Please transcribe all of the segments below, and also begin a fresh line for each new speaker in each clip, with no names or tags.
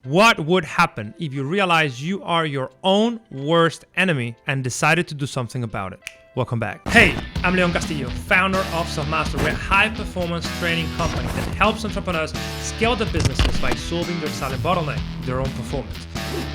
What would happen if you realize you are your own worst enemy and decided to do something about it? Welcome back. Hey, I'm Castillo, founder of Selfmastered, a high-performance training company that helps entrepreneurs scale their businesses by solving their silent bottleneck, their own performance.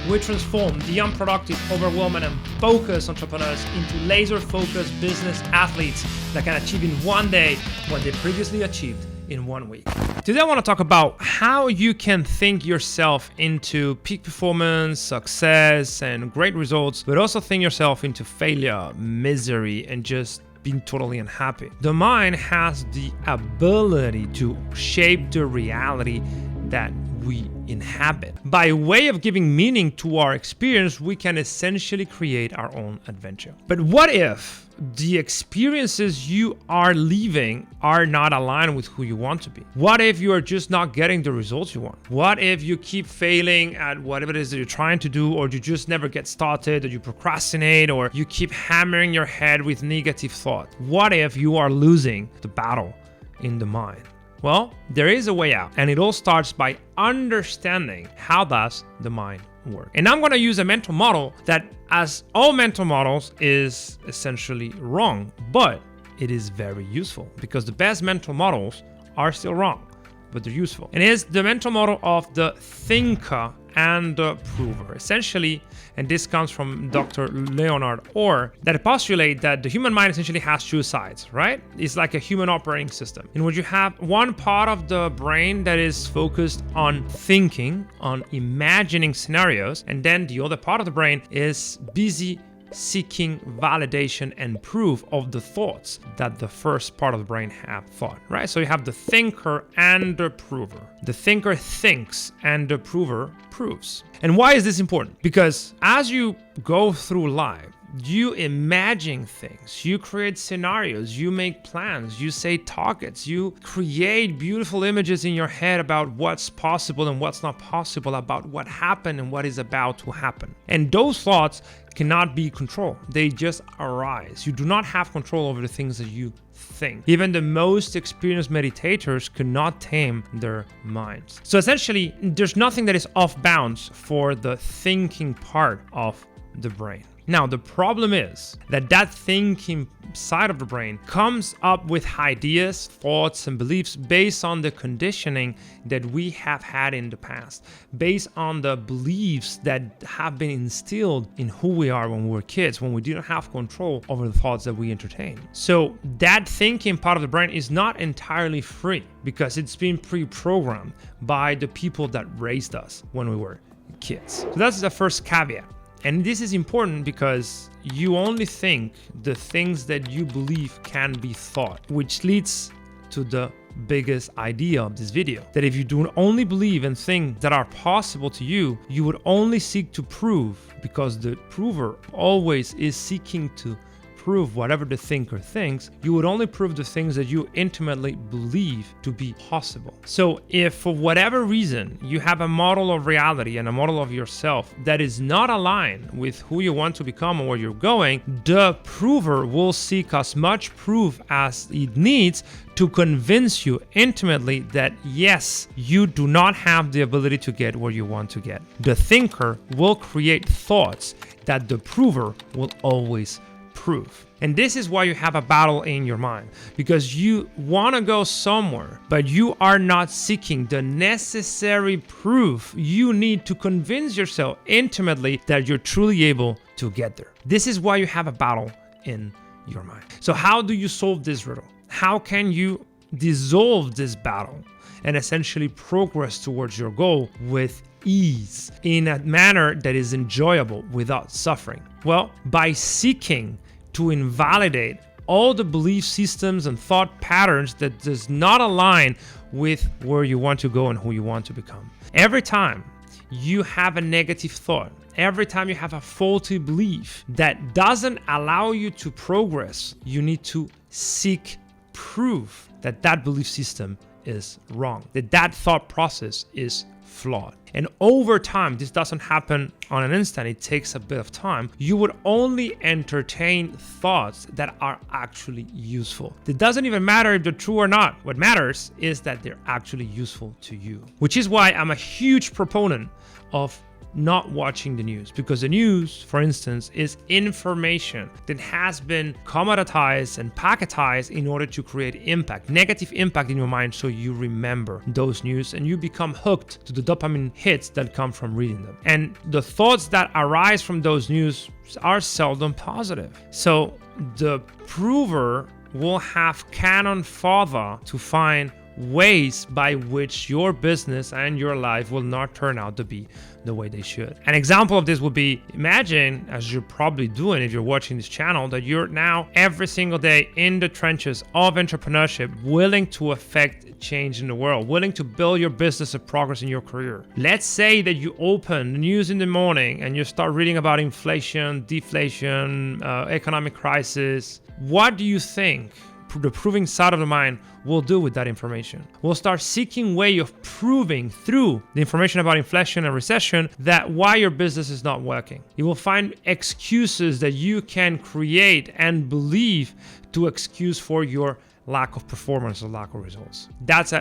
We transform the unproductive, overwhelmed, and focused entrepreneurs into laser-focused business athletes that can achieve in one day what they previously achieved in 1 week. Today I want to talk about how you can think yourself into peak performance, success, and great results, but also think yourself into failure, misery, and just being totally unhappy. The mind has the ability to shape the reality that we inhabit. By way of giving meaning to our experience, we can essentially create our own adventure. But what if the experiences you are living are not aligned with who you want to be? What if you are just not getting the results you want? What if you keep failing at whatever it is that you're trying to do, or you just never get started, or you procrastinate, or you keep hammering your head with negative thought? What if you are losing the battle in the mind? Well, there is a way out, and it all starts by understanding how does the mind work. And I'm going to use a mental model that, as all mental models, is essentially wrong, but it is very useful because the best mental models are still wrong, but they're useful. And it is the mental model of the thinker and the prover. Essentially, and this comes from Dr. Leonard Orr, that postulate that the human mind essentially has two sides, right? It's like a human operating system in which you have one part of the brain that is focused on thinking, on imagining scenarios, and then the other part of the brain is busy seeking validation and proof of the thoughts that the first part of the brain have thought, right? So you have the thinker and the prover. The thinker thinks and the prover proves. And why is this important? Because as you go through life, you imagine things, you create scenarios, you make plans, you say targets, you create beautiful images in your head about what's possible and what's not possible, about what happened and what is about to happen. And those thoughts cannot be controlled. They just arise. You do not have control over the things that you think. Even the most experienced meditators cannot tame their minds. So essentially, there's nothing that is off bounds for the thinking part of the brain. Now, the problem is that thinking side of the brain comes up with ideas, thoughts, and beliefs based on the conditioning that we have had in the past, based on the beliefs that have been instilled in who we are when we were kids, when we didn't have control over the thoughts that we entertain. So that thinking part of the brain is not entirely free because it's been pre-programmed by the people that raised us when we were kids. So that's the first caveat. And this is important because you only think the things that you believe can be thought, which leads to the biggest idea of this video, that if you do only believe in things that are possible to you, you would only seek to prove, because the prover always is seeking to prove whatever the thinker thinks, you would only prove the things that you intimately believe to be possible. So if for whatever reason you have a model of reality and a model of yourself that is not aligned with who you want to become or where you're going, the prover will seek as much proof as it needs to convince you intimately that yes, you do not have the ability to get where you want to get. The thinker will create thoughts that the prover will always prove. And this is why you have a battle in your mind, because you want to go somewhere, but you are not seeking the necessary proof you need to convince yourself intimately that you're truly able to get there. This is why you have a battle in your mind. So how do you solve this riddle? How can you dissolve this battle and essentially progress towards your goal with ease in a manner that is enjoyable without suffering? Well, by seeking to invalidate all the belief systems and thought patterns that does not align with where you want to go and who you want to become. Every time you have a negative thought, every time you have a faulty belief that doesn't allow you to progress, you need to seek proof that that belief system is wrong, that thought process is flawed. And over time, this doesn't happen on an instant, it takes a bit of time. You would only entertain thoughts that are actually useful. It doesn't even matter if they're true or not. What matters is that they're actually useful to you. Which is why I'm a huge proponent of not watching the news, because the news, for instance, is information that has been commoditized and packetized in order to create impact, negative impact in your mind, so you remember those news and you become hooked to the dopamine hits that come from reading them. And the thoughts that arise from those news are seldom positive. So the prover will have cannon fodder to find ways by which your business and your life will not turn out to be the way they should. An example of this would be, imagine, as you're probably doing if you're watching this channel, that you're now every single day in the trenches of entrepreneurship, willing to affect change in the world, willing to build your business and progress in your career. Let's say that you open the news in the morning and you start reading about inflation, deflation, economic crisis. What do you think the proving side of the mind will do with that information? We'll start seeking way of proving through the information about inflation and recession that why your business is not working. You will find excuses that you can create and believe to excuse for your lack of performance or lack of results. That's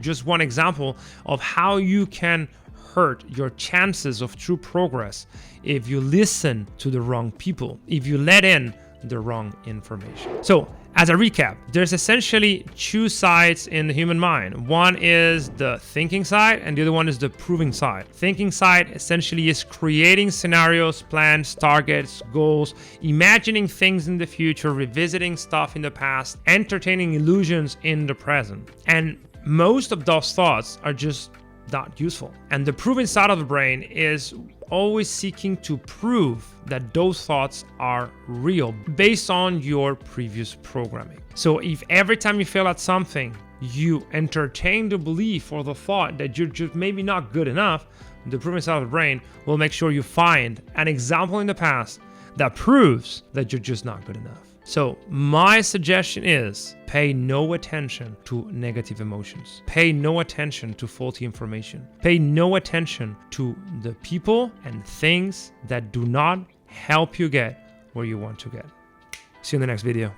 just one example of how you can hurt your chances of true progress if you listen to the wrong people, if you let in the wrong information. So, as a recap, there's essentially two sides in the human mind. One is the thinking side and the other one is the proving side. Thinking side essentially is creating scenarios, plans, targets, goals, imagining things in the future, revisiting stuff in the past, entertaining illusions in the present. And most of those thoughts are just not useful. And the proving side of the brain is always seeking to prove that those thoughts are real based on your previous programming. So if every time you fail at something, you entertain the belief or the thought that you're just maybe not good enough, the proving side of the brain will make sure you find an example in the past that proves that you're just not good enough. So my suggestion is pay no attention to negative emotions. Pay no attention to faulty information. Pay no attention to the people and things that do not help you get where you want to get. See you in the next video.